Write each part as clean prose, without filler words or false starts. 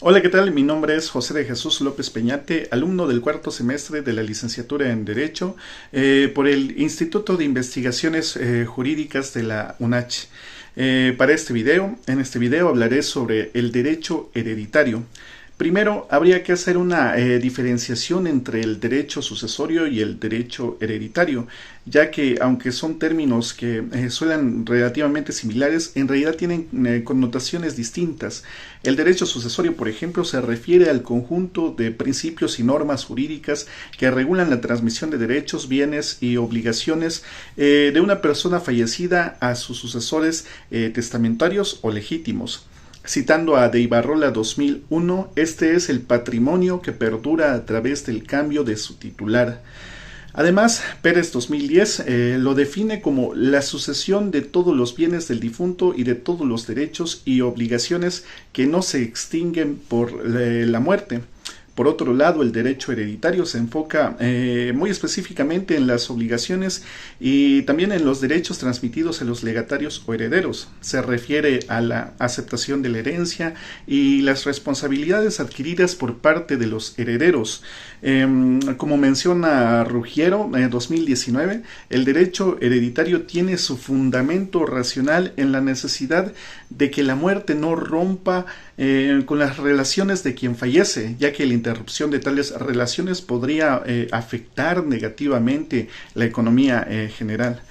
Hola, ¿qué tal? Mi nombre es José de Jesús López Peñate, alumno del cuarto semestre de la licenciatura en Derecho por el Instituto de Investigaciones Jurídicas de la UNACH. En este video hablaré sobre el derecho hereditario. Primero, habría que hacer una diferenciación entre el derecho sucesorio y el derecho hereditario, ya que aunque son términos que suenan relativamente similares, en realidad tienen connotaciones distintas. El derecho sucesorio, por ejemplo, se refiere al conjunto de principios y normas jurídicas que regulan la transmisión de derechos, bienes y obligaciones de una persona fallecida a sus sucesores testamentarios o legítimos. Citando a de Ibarrola 2001, este es el patrimonio que perdura a través del cambio de su titular. Además, Pérez 2010 lo define como la sucesión de todos los bienes del difunto y de todos los derechos y obligaciones que no se extinguen por la muerte. Por otro lado, el derecho hereditario se enfoca muy específicamente en las obligaciones y también en los derechos transmitidos a los legatarios o herederos. Se refiere a la aceptación de la herencia y las responsabilidades adquiridas por parte de los herederos. Como menciona Ruggiero en 2019, el derecho hereditario tiene su fundamento racional en la necesidad de que la muerte no rompa con las relaciones de quien fallece, ya que la interrupción de tales relaciones podría afectar negativamente la economía general.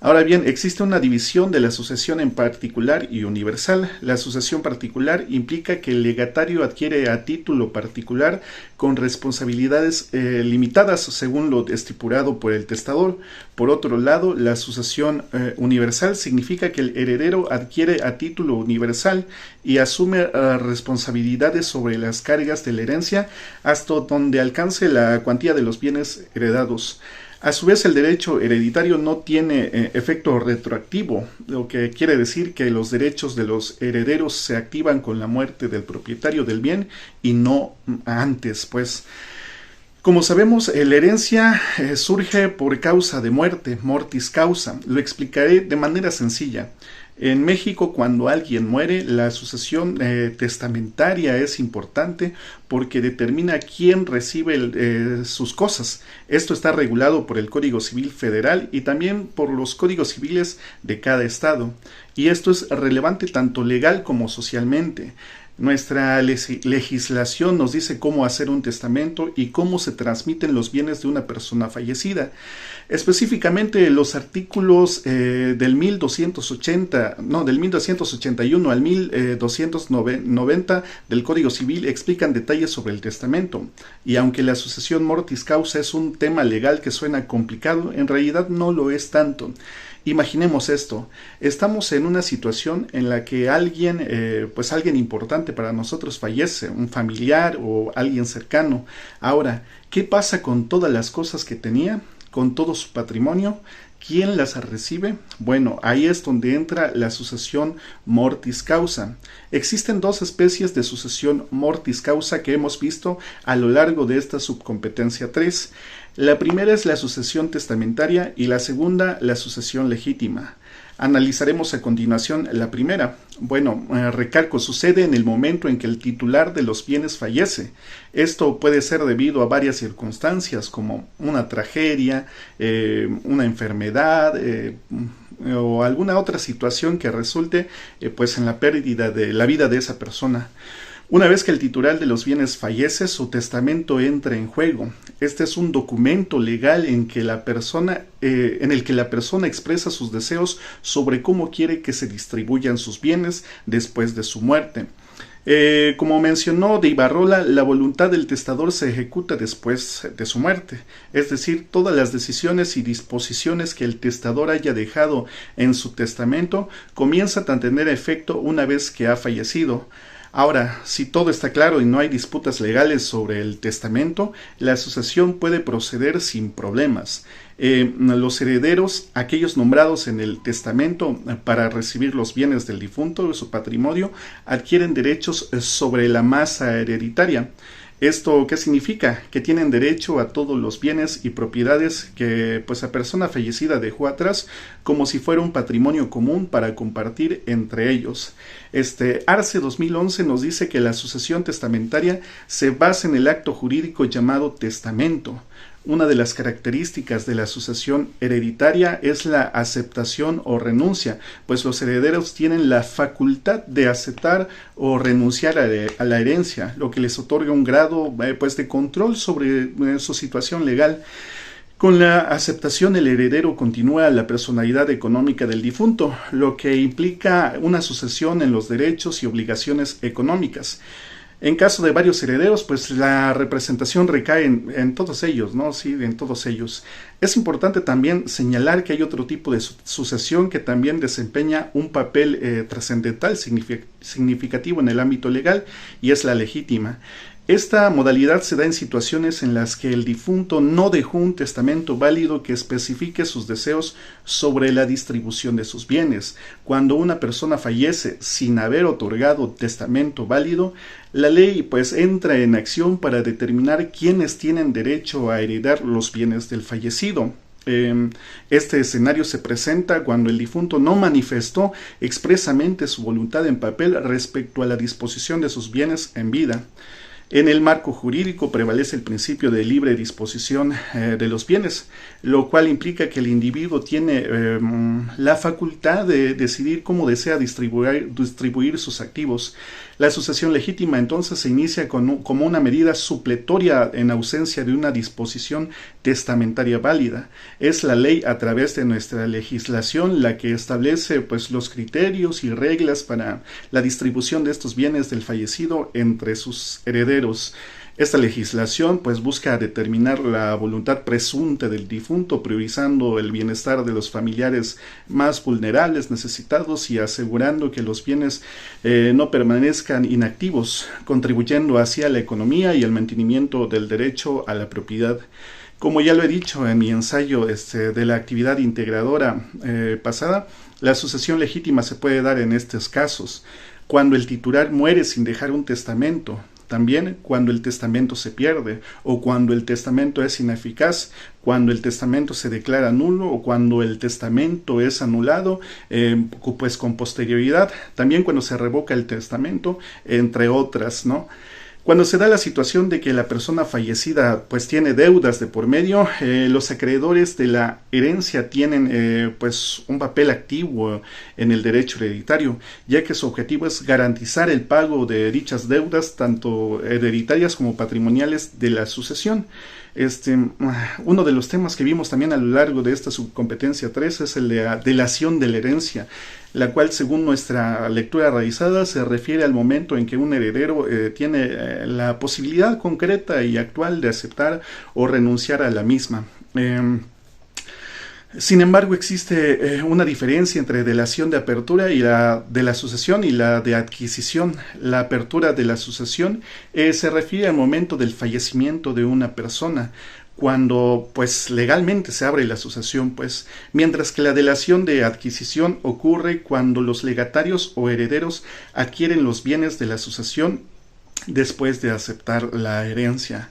Ahora bien, existe una división de la sucesión en particular y universal. La sucesión particular implica que el legatario adquiere a título particular con responsabilidades limitadas según lo estipulado por el testador. Por otro lado, la sucesión universal significa que el heredero adquiere a título universal y asume responsabilidades sobre las cargas de la herencia hasta donde alcance la cuantía de los bienes heredados. A su vez, el derecho hereditario no tiene efecto retroactivo, lo que quiere decir que los derechos de los herederos se activan con la muerte del propietario del bien y no antes, pues. Como sabemos, la herencia surge por causa de muerte, mortis causa. Lo explicaré de manera sencilla. En México, cuando alguien muere, la sucesión testamentaria es importante porque determina quién recibe sus cosas. Esto está regulado por el Código Civil Federal y también por los códigos civiles de cada estado. Y esto es relevante tanto legal como socialmente. Nuestra legislación nos dice cómo hacer un testamento y cómo se transmiten los bienes de una persona fallecida. Específicamente los artículos del 1281 al 1290 del Código Civil explican detalles sobre el testamento. Y aunque la sucesión mortis causa es un tema legal que suena complicado, en realidad no lo es tanto. Imaginemos esto, estamos en una situación en la que alguien importante para nosotros fallece, un familiar o alguien cercano. Ahora, ¿qué pasa con todas las cosas que tenía? ¿Con todo su patrimonio? ¿Quién las recibe? Bueno, ahí es donde entra la sucesión mortis causa. Existen dos especies de sucesión mortis causa que hemos visto a lo largo de esta subcompetencia 3. La primera es la sucesión testamentaria y la segunda la sucesión legítima. Analizaremos a continuación la primera. Bueno, recalco, sucede en el momento en que el titular de los bienes fallece. Esto puede ser debido a varias circunstancias como una tragedia, una enfermedad o alguna otra situación que resulte en la pérdida de la vida de esa persona. Una vez que el titular de los bienes fallece, su testamento entra en juego. Este es un documento legal en el que la persona expresa sus deseos sobre cómo quiere que se distribuyan sus bienes después de su muerte. Como mencionó de Ibarrola, la voluntad del testador se ejecuta después de su muerte, es decir, todas las decisiones y disposiciones que el testador haya dejado en su testamento comienzan a tener efecto una vez que ha fallecido. Ahora, si todo está claro y no hay disputas legales sobre el testamento, la sucesión puede proceder sin problemas. Los herederos, aquellos nombrados en el testamento para recibir los bienes del difunto o su patrimonio, adquieren derechos sobre la masa hereditaria. ¿Esto qué significa? Que tienen derecho a todos los bienes y propiedades que pues la persona fallecida dejó atrás, como si fuera un patrimonio común para compartir entre ellos. Arce 2011 nos dice que la sucesión testamentaria se basa en el acto jurídico llamado testamento. Una de las características de la sucesión hereditaria es la aceptación o renuncia, pues los herederos tienen la facultad de aceptar o renunciar a la herencia, lo que les otorga un grado pues de control sobre su situación legal. Con la aceptación, el heredero continúa la personalidad económica del difunto, lo que implica una sucesión en los derechos y obligaciones económicas. En caso de varios herederos, pues la representación recae en todos ellos, ¿no? Sí, en todos ellos. Es importante también señalar que hay otro tipo de sucesión que también desempeña un papel trascendental, significativo en el ámbito legal, y es la legítima. Esta modalidad se da en situaciones en las que el difunto no dejó un testamento válido que especifique sus deseos sobre la distribución de sus bienes. Cuando una persona fallece sin haber otorgado testamento válido, la ley pues entra en acción para determinar quiénes tienen derecho a heredar los bienes del fallecido. Este escenario se presenta cuando el difunto no manifestó expresamente su voluntad en papel respecto a la disposición de sus bienes en vida. En el marco jurídico prevalece el principio de libre disposición de los bienes, lo cual implica que el individuo tiene la facultad de decidir cómo desea distribuir sus activos. La sucesión legítima entonces se inicia como una medida supletoria en ausencia de una disposición testamentaria válida. Es la ley a través de nuestra legislación la que establece pues los criterios y reglas para la distribución de estos bienes del fallecido entre sus herederos. Esta legislación pues busca determinar la voluntad presunta del difunto, priorizando el bienestar de los familiares más vulnerables, necesitados, y asegurando que los bienes no permanezcan inactivos, contribuyendo así a la economía y al mantenimiento del derecho a la propiedad. Como ya lo he dicho en mi ensayo de la actividad integradora pasada, la sucesión legítima se puede dar en estos casos: cuando el titular muere sin dejar un testamento, también cuando el testamento se pierde, o cuando el testamento es ineficaz, cuando el testamento se declara nulo, o cuando el testamento es anulado pues con posterioridad, también cuando se revoca el testamento, entre otras, ¿no? Cuando se da la situación de que la persona fallecida pues tiene deudas de por medio, los acreedores de la herencia tienen pues un papel activo en el derecho hereditario, ya que su objetivo es garantizar el pago de dichas deudas, tanto hereditarias como patrimoniales, de la sucesión. Uno de los temas que vimos también a lo largo de esta subcompetencia 3 es el de la delación de la herencia, la cual, según nuestra lectura realizada, se refiere al momento en que un heredero tiene la posibilidad concreta y actual de aceptar o renunciar a la misma. Sin embargo, existe una diferencia entre delación de apertura y la de la sucesión y la de adquisición. La apertura de la sucesión se refiere al momento del fallecimiento de una persona, cuando pues legalmente se abre la sucesión, pues, mientras que la delación de adquisición ocurre cuando los legatarios o herederos adquieren los bienes de la sucesión después de aceptar la herencia.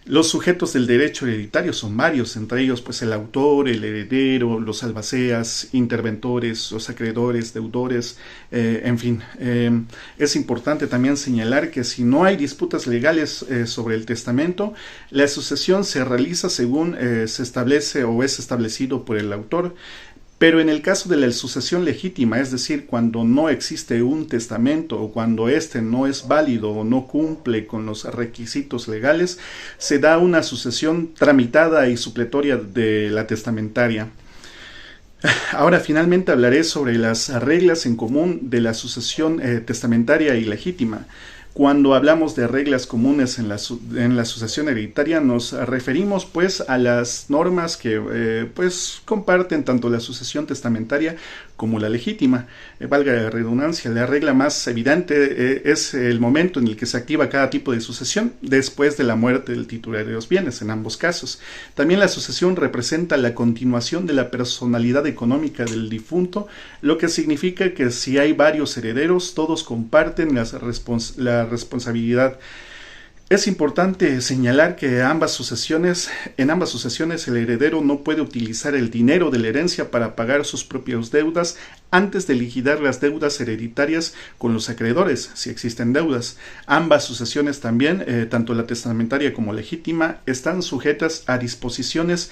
Los sujetos del derecho hereditario son varios, entre ellos pues el autor, el heredero, los albaceas, interventores, los acreedores, deudores, en fin. Es importante también señalar que si no hay disputas legales sobre el testamento, la sucesión se realiza según se establece o es establecido por el autor. Pero en el caso de la sucesión legítima, es decir, cuando no existe un testamento o cuando éste no es válido o no cumple con los requisitos legales, se da una sucesión tramitada y supletoria de la testamentaria. Ahora finalmente hablaré sobre las reglas en común de la sucesión testamentaria y legítima. Cuando hablamos de reglas comunes en la sucesión hereditaria, nos referimos pues a las normas que pues comparten tanto la sucesión testamentaria como la legítima. Valga la redundancia, la regla más evidente es el momento en el que se activa cada tipo de sucesión después de la muerte del titular de los bienes, en ambos casos. También la sucesión representa la continuación de la personalidad económica del difunto, lo que significa que si hay varios herederos, todos comparten la responsabilidad. Es importante señalar que en ambas sucesiones el heredero no puede utilizar el dinero de la herencia para pagar sus propias deudas antes de liquidar las deudas hereditarias con los acreedores, si existen deudas. Ambas sucesiones también, tanto la testamentaria como legítima, están sujetas a disposiciones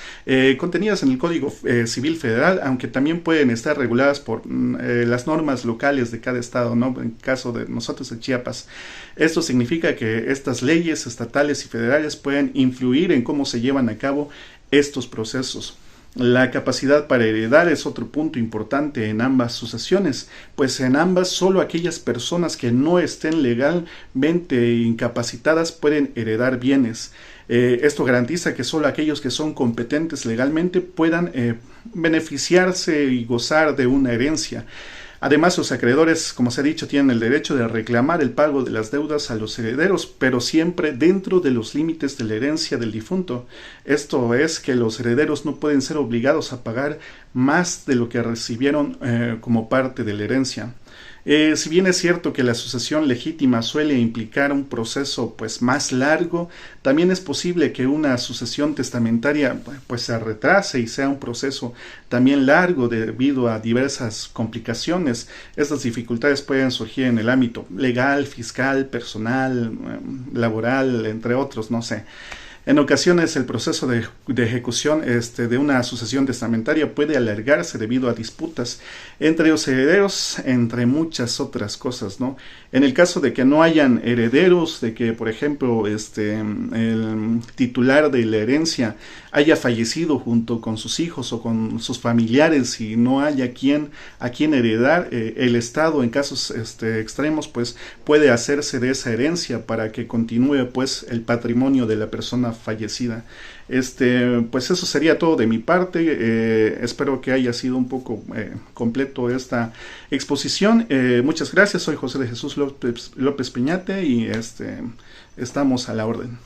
contenidas en el Código Civil Federal, aunque también pueden estar reguladas por las normas locales de cada estado, ¿no? En caso de nosotros en Chiapas. Esto significa que estas leyes estatales y federales pueden influir en cómo se llevan a cabo estos procesos. La capacidad para heredar es otro punto importante en ambas sucesiones, pues en ambas solo aquellas personas que no estén legalmente incapacitadas pueden heredar bienes. Esto garantiza que solo aquellos que son competentes legalmente puedan beneficiarse y gozar de una herencia. Además, los acreedores, como se ha dicho, tienen el derecho de reclamar el pago de las deudas a los herederos, pero siempre dentro de los límites de la herencia del difunto. Esto es que los herederos no pueden ser obligados a pagar más de lo que recibieron como parte de la herencia. Si bien es cierto que la sucesión legítima suele implicar un proceso pues más largo, también es posible que una sucesión testamentaria pues se retrase y sea un proceso también largo debido a diversas complicaciones. Estas dificultades pueden surgir en el ámbito legal, fiscal, personal, laboral, entre otros, no sé. En ocasiones el proceso de ejecución de una sucesión testamentaria puede alargarse debido a disputas entre los herederos, entre muchas otras cosas, ¿no? En el caso de que no hayan herederos, de que, por ejemplo, el titular de la herencia haya fallecido junto con sus hijos o con sus familiares y no haya a quien heredar, el Estado, en casos extremos, pues puede hacerse de esa herencia para que continúe pues el patrimonio de la persona fallecida. Pues eso sería todo de mi parte. Espero que haya sido un poco completo esta exposición. Muchas gracias. Soy José de Jesús López Peñate y estamos a la orden.